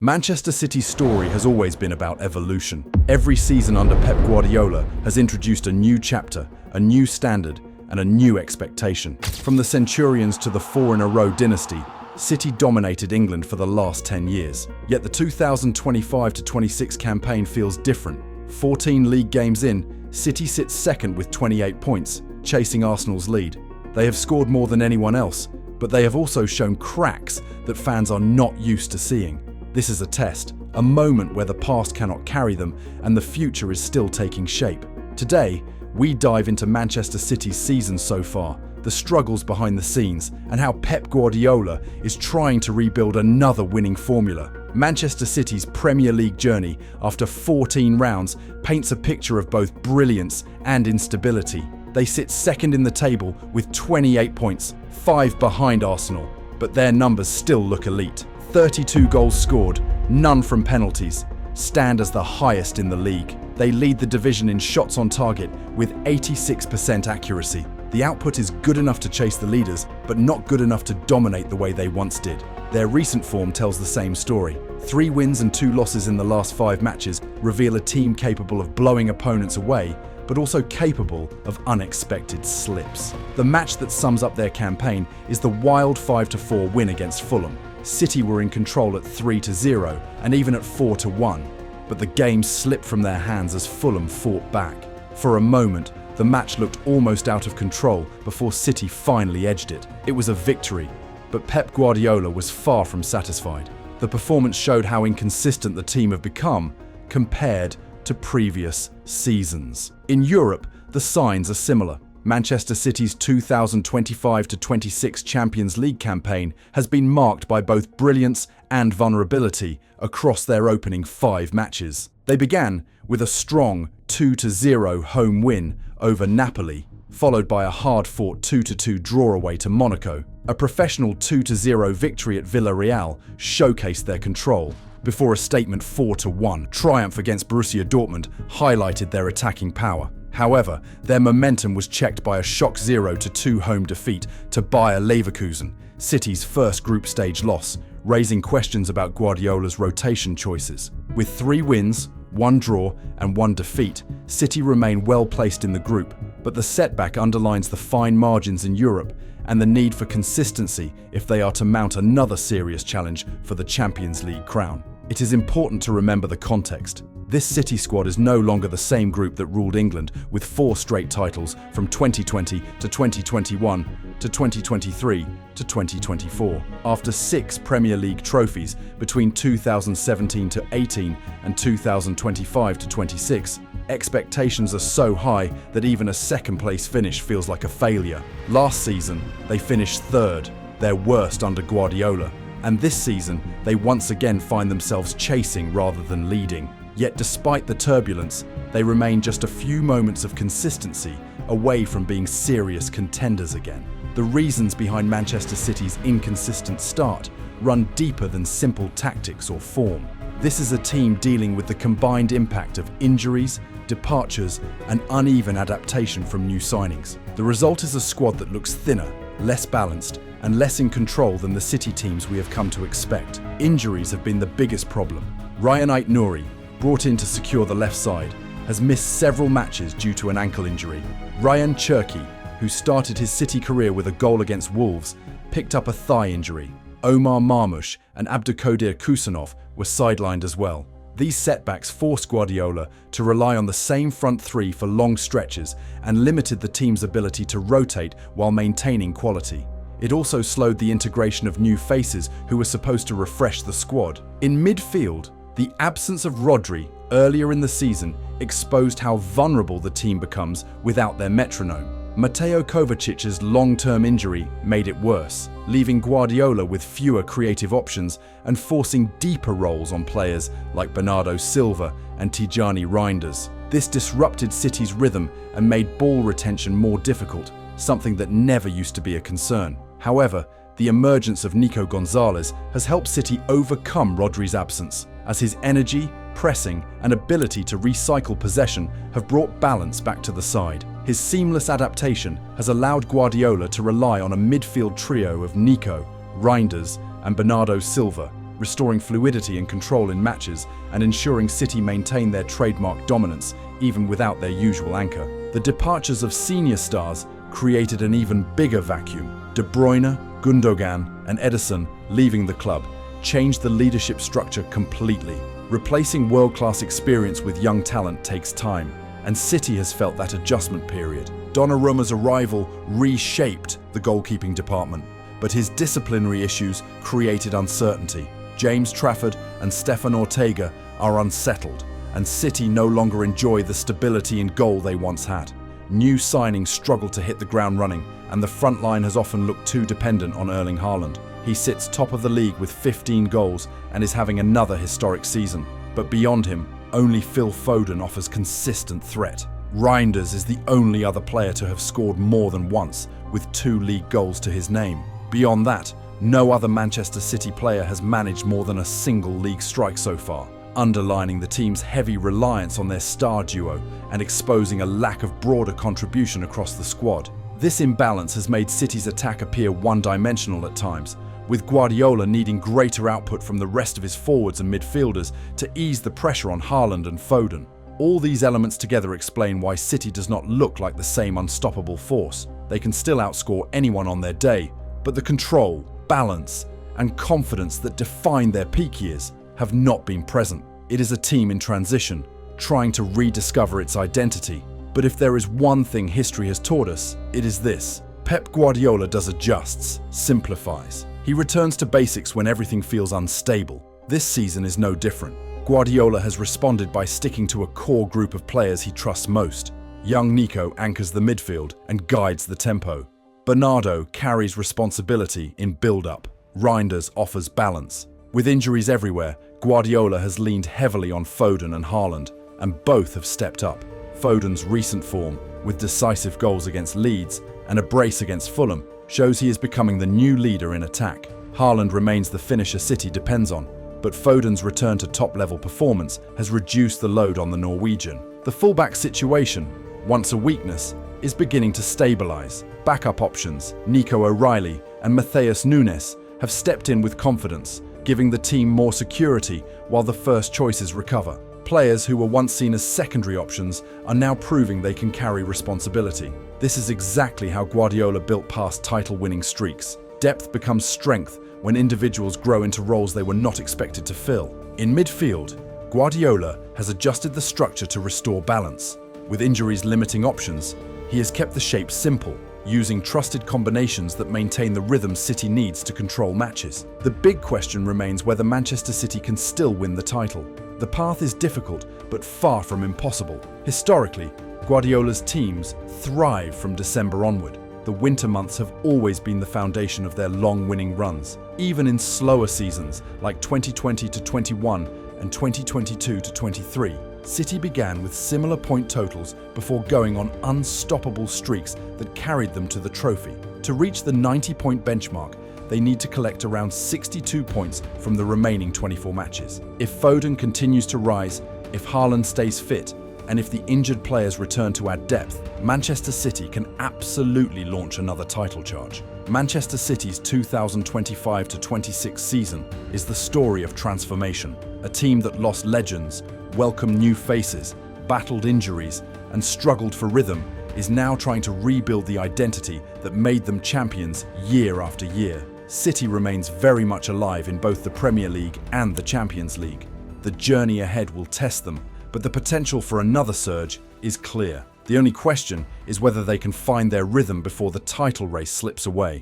Manchester City's story has always been about evolution. Every season under Pep Guardiola has introduced a new chapter, a new standard, and a new expectation. From the Centurions to the four-in-a-row dynasty, City dominated England for the last 10 years. Yet the 2025-26 campaign feels different. 14 league games in, City sits second with 28 points, chasing Arsenal's lead. They have scored more than anyone else, but they have also shown cracks that fans are not used to seeing. This is a test, a moment where the past cannot carry them and the future is still taking shape. Today, we dive into Manchester City's season so far, the struggles behind the scenes, and how Pep Guardiola is trying to rebuild another winning formula. Manchester City's Premier League journey after 14 rounds paints a picture of both brilliance and instability. They sit second in the table with 28 points, 5 behind Arsenal, but their numbers still look elite. 32 goals scored, none from penalties, stand as the highest in the league. They lead the division in shots on target with 86% accuracy. The output is good enough to chase the leaders, but not good enough to dominate the way they once did. Their recent form tells the same story. 3 wins and 2 losses in the last 5 matches reveal a team capable of blowing opponents away, but also capable of unexpected slips. The match that sums up their campaign is the wild 5-4 win against Fulham. City were in control at 3-0 and even at 4-1, but the game slipped from their hands as Fulham fought back. For a moment, the match looked almost out of control before City finally edged it. It was a victory, but Pep Guardiola was far from satisfied. The performance showed how inconsistent the team have become compared to previous seasons. In Europe, the signs are similar. Manchester City's 2025-26 Champions League campaign has been marked by both brilliance and vulnerability across their opening 5 matches. They began with a strong 2-0 home win over Napoli, followed by a hard-fought 2-2 draw away to Monaco. A professional 2-0 victory at Villarreal showcased their control, before a statement 4-1 triumph against Borussia Dortmund highlighted their attacking power. However, their momentum was checked by a shock 0-2 home defeat to Bayer Leverkusen, City's first group stage loss, raising questions about Guardiola's rotation choices. With 3 wins, 1 draw and 1 defeat, City remain well placed in the group, but the setback underlines the fine margins in Europe and the need for consistency if they are to mount another serious challenge for the Champions League crown. It is important to remember the context. This City squad is no longer the same group that ruled England with 4 straight titles from 2020 to 2021 to 2023 to 2024. After 6 Premier League trophies between 2017 to 18 and 2025 to 26, expectations are so high that even a second-place finish feels like a failure. Last season, they finished 3rd, their worst under Guardiola, and this season, they once again find themselves chasing rather than leading. Yet despite the turbulence, they remain just a few moments of consistency away from being serious contenders again. The reasons behind Manchester City's inconsistent start run deeper than simple tactics or form. This is a team dealing with the combined impact of injuries, departures, and uneven adaptation from new signings. The result is a squad that looks thinner, less balanced, and less in control than the City teams we have come to expect. Injuries have been the biggest problem. Ryan Ait-Nouri, brought in to secure the left side, has missed several matches due to an ankle injury. Ryan Cherki, who started his City career with a goal against Wolves, picked up a thigh injury. Omar Marmoush and Abdulkadir Kusanov were sidelined as well. These setbacks forced Guardiola to rely on the same front 3 for long stretches and limited the team's ability to rotate while maintaining quality. It also slowed the integration of new faces who were supposed to refresh the squad. In midfield, the absence of Rodri earlier in the season exposed how vulnerable the team becomes without their metronome. Mateo Kovacic's long-term injury made it worse, leaving Guardiola with fewer creative options and forcing deeper roles on players like Bernardo Silva and Tijani Reinders. This disrupted City's rhythm and made ball retention more difficult, something that never used to be a concern. However, the emergence of Nico Gonzalez has helped City overcome Rodri's absence, as his energy, pressing, and ability to recycle possession have brought balance back to the side. His seamless adaptation has allowed Guardiola to rely on a midfield trio of Nico, Reinders, and Bernardo Silva, restoring fluidity and control in matches and ensuring City maintain their trademark dominance even without their usual anchor. The departures of senior stars created an even bigger vacuum. De Bruyne, Gundogan, and Ederson leaving the club changed the leadership structure completely. Replacing world-class experience with young talent takes time, and City has felt that adjustment period. Donnarumma's arrival reshaped the goalkeeping department, but his disciplinary issues created uncertainty. James Trafford and Stefan Ortega are unsettled, and City no longer enjoy the stability in goal they once had. New signings struggle to hit the ground running, and the front line has often looked too dependent on Erling Haaland. He sits top of the league with 15 goals and is having another historic season. But beyond him, only Phil Foden offers consistent threat. Reinders is the only other player to have scored more than once, with 2 league goals to his name. Beyond that, no other Manchester City player has managed more than a single league strike so far, underlining the team's heavy reliance on their star duo and exposing a lack of broader contribution across the squad. This imbalance has made City's attack appear one-dimensional at times, with Guardiola needing greater output from the rest of his forwards and midfielders to ease the pressure on Haaland and Foden. All these elements together explain why City does not look like the same unstoppable force. They can still outscore anyone on their day, but the control, balance, and confidence that defined their peak years have not been present. It is a team in transition, trying to rediscover its identity. But if there is one thing history has taught us, it is this. Pep Guardiola does adjusts, simplifies. He returns to basics when everything feels unstable. This season is no different. Guardiola has responded by sticking to a core group of players he trusts most. Young Nico anchors the midfield and guides the tempo. Bernardo carries responsibility in build-up. Reinders offers balance. With injuries everywhere, Guardiola has leaned heavily on Foden and Haaland, and both have stepped up. Foden's recent form, with decisive goals against Leeds and a brace against Fulham, shows he is becoming the new leader in attack. Haaland remains the finisher City depends on, but Foden's return to top-level performance has reduced the load on the Norwegian. The fullback situation, once a weakness, is beginning to stabilise. Backup options, Nico O'Reilly and Matheus Nunes, have stepped in with confidence, giving the team more security while the first choices recover. Players who were once seen as secondary options are now proving they can carry responsibility. This is exactly how Guardiola built past title-winning streaks. Depth becomes strength when individuals grow into roles they were not expected to fill. In midfield, Guardiola has adjusted the structure to restore balance. With injuries limiting options, he has kept the shape simple, using trusted combinations that maintain the rhythm City needs to control matches. The big question remains whether Manchester City can still win the title. The path is difficult, but far from impossible. Historically, Guardiola's teams thrive from December onward. The winter months have always been the foundation of their long winning runs. Even in slower seasons like 2020-21 and 2022-23, City began with similar point totals before going on unstoppable streaks that carried them to the trophy. To reach the 90-point benchmark, they need to collect around 62 points from the remaining 24 matches. If Foden continues to rise, if Haaland stays fit, and if the injured players return to add depth, Manchester City can absolutely launch another title charge. Manchester City's 2025-26 season is the story of transformation. A team that lost legends, welcomed new faces, battled injuries, and struggled for rhythm is now trying to rebuild the identity that made them champions year after year. City remains very much alive in both the Premier League and the Champions League. The journey ahead will test them, but the potential for another surge is clear. The only question is whether they can find their rhythm before the title race slips away.